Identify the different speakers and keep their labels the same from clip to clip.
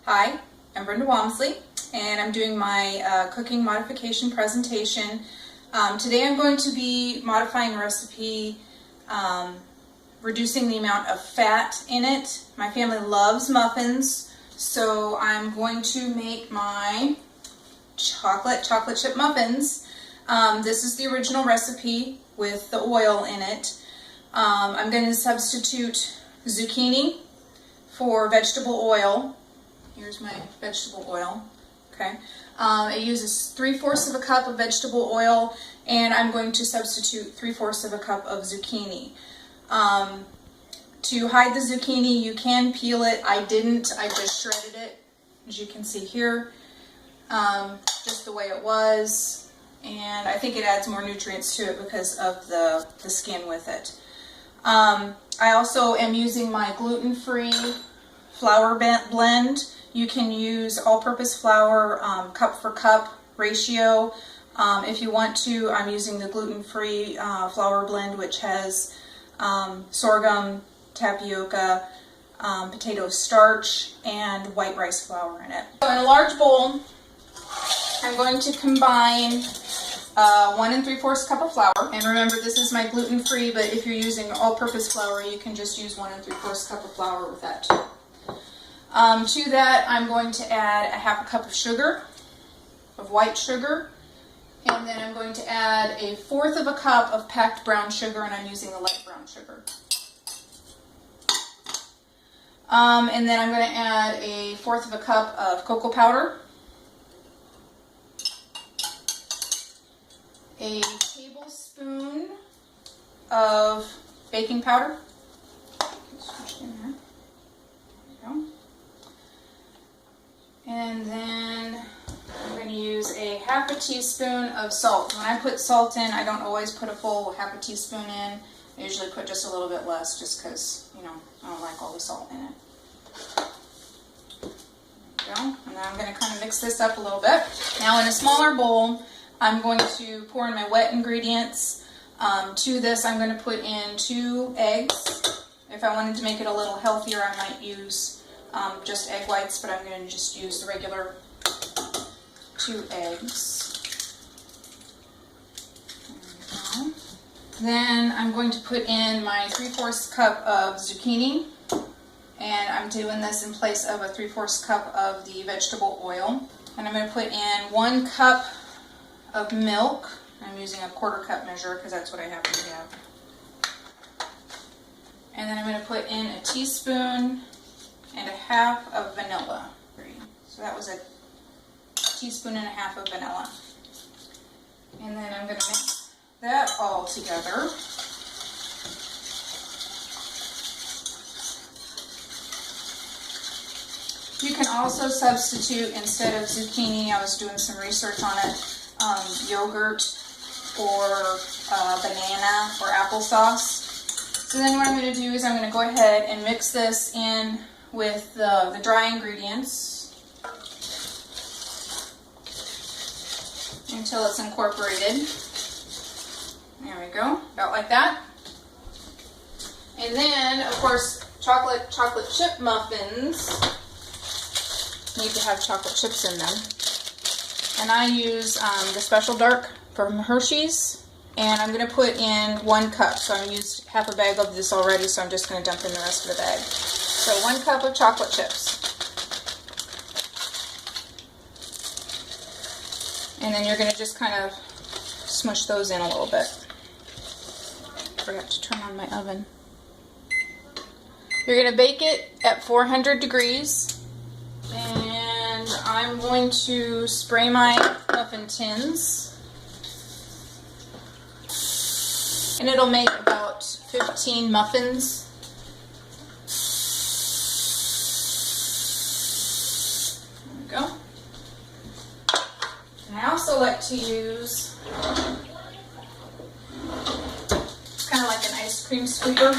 Speaker 1: Hi, I'm Brenda Walmsley, and I'm doing my cooking modification presentation. Today I'm going to be modifying a recipe, reducing the amount of fat in it. My family loves muffins, so I'm going to make my chocolate chip muffins. This is the original recipe with the oil in it. I'm going to substitute zucchini for vegetable oil. Here's my vegetable oil. Okay. It uses 3/4 of a cup of vegetable oil, and I'm going to substitute 3/4 of a cup of zucchini. To hide the zucchini, you can peel it. I didn't. I just shredded it, as you can see here, just the way it was. And I think it adds more nutrients to it because of the skin with it. I also am using my gluten-free flour blend. You can use all-purpose flour, cup for cup ratio. If you want to, I'm using the gluten-free flour blend, which has sorghum, tapioca, potato starch, and white rice flour in it. So in a large bowl, I'm going to combine 1 3/4 cup of flour. And remember, this is my gluten-free, but if you're using all-purpose flour, you can just use 1 3/4 cup of flour with that too. To that, I'm going to add 1/2 cup of sugar, of white sugar, and then I'm going to add 1/4 cup of packed brown sugar, and I'm using the light brown sugar. And then I'm going to add 1/4 cup of cocoa powder, a tablespoon of baking powder. Switch in there. There we go. And then I'm going to use 1/2 teaspoon of salt. When I put salt in, I don't always put a full 1/2 teaspoon in. I usually put just a little bit less, just because, you know, I don't like all the salt in it. There we go. And then I'm going to kind of mix this up a little bit. Now in a smaller bowl, I'm going to pour in my wet ingredients. To this, I'm going to put in 2 eggs. If I wanted to make it a little healthier, I might use just egg whites, but I'm going to just use the regular 2 eggs. There we go. Then I'm going to put in my 3/4 cup of zucchini, and I'm doing this in place of a 3/4 cup of the vegetable oil. And I'm going to put in 1 cup of milk. I'm using a 1/4 cup measure because that's what I happen to have. And then I'm going to put in 1 teaspoon and 1/2 of vanilla. So that was 1.5 teaspoons of vanilla. And then I'm going to mix that all together. You can also substitute, instead of zucchini, I was doing some research on it, yogurt or banana or applesauce. So then what I'm going to do is I'm going to go ahead and mix this in with the dry ingredients until it's incorporated. There we go, about like that. And then, of course, chocolate chip muffins need to have chocolate chips in them. And I use the Special Dark from Hershey's, and I'm going to put in 1 cup. So I used 1/2 bag of this already, so I'm just going to dump in the rest of the bag. So 1 cup of chocolate chips. And then you're going to just kind of smush those in a little bit. Forgot to turn on my oven. You're going to bake it at 400 degrees. And I'm going to spray my muffin tins. And it'll make about 15 muffins. There we go. And I also like to use, it's kind of like an ice cream sweeper.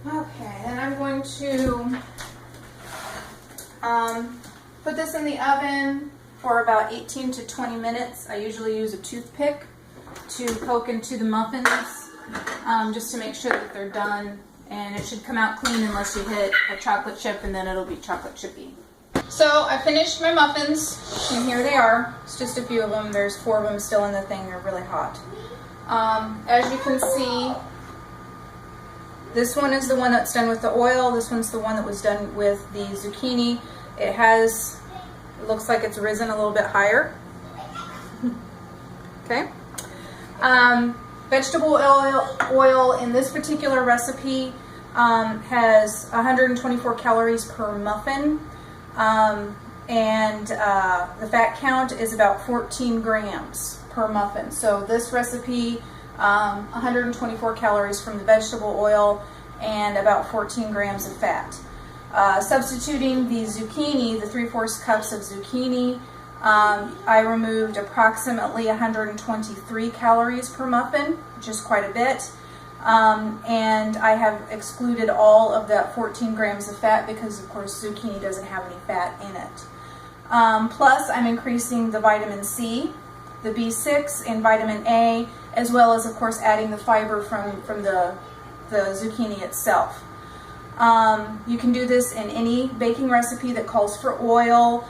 Speaker 1: Okay, then I'm going to Put this in the oven for about 18 to 20 minutes. I usually use a toothpick. to poke into the muffins just to make sure that they're done. And it should come out clean unless you hit a chocolate chip, and then it'll be chocolate chippy. So I finished my muffins, and here they are. It's just a few of them. There's 4 of them still in the thing. They're really hot. As you can see, this one is the one that's done with the oil. This one's the one that was done with the zucchini. It looks like it's risen a little bit higher. Okay. Vegetable oil in this particular recipe has 124 calories per muffin, and the fat count is about 14 grams per muffin. So this recipe, 124 calories from the vegetable oil and about 14 grams of fat. Substituting the zucchini, the 3/4 cups of zucchini, I removed approximately 123 calories per muffin, which is quite a bit. And I have excluded all of that 14 grams of fat because, of course, zucchini doesn't have any fat in it. Plus, I'm increasing the vitamin C, the B6, and vitamin A, as well as, of course, adding the fiber from the zucchini itself. You can do this in any baking recipe that calls for oil.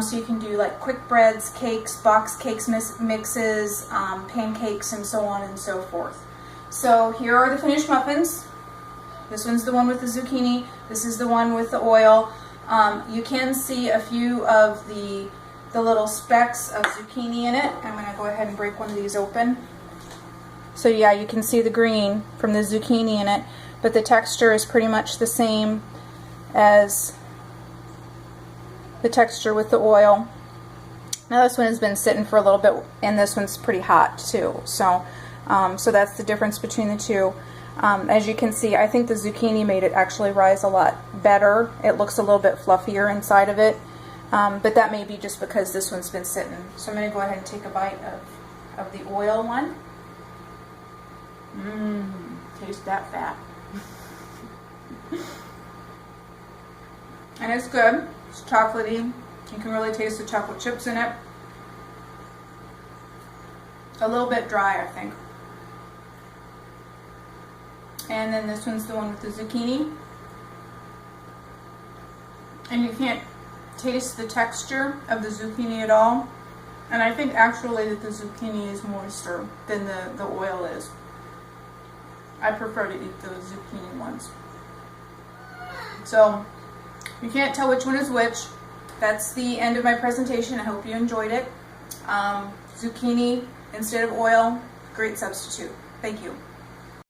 Speaker 1: So you can do like quick breads, cakes, box cakes mixes, pancakes, and so on and so forth. So here are the finished muffins. This one's the one with the zucchini. This is the one with the oil. You can see a few of the little specks of zucchini in it. I'm going to go ahead and break one of these open. So yeah, you can see the green from the zucchini in it, but the texture is pretty much the same as the texture with the oil. Now this one has been sitting for a little bit, and this one's pretty hot too. So that's the difference between the two. As you can see, I think the zucchini made it actually rise a lot better. It looks a little bit fluffier inside of it, but that may be just because this one's been sitting. So I'm going to go ahead and take a bite of the oil one. Taste that fat. And it's good. It's chocolatey. You can really taste the chocolate chips in it. A little bit dry, I think. And then this one's the one with the zucchini. And you can't taste the texture of the zucchini at all. And I think actually that the zucchini is moister than the oil is. I prefer to eat the zucchini ones. So you can't tell which one is which. That's the end of my presentation. I hope you enjoyed it. Zucchini instead of oil, great substitute. Thank you.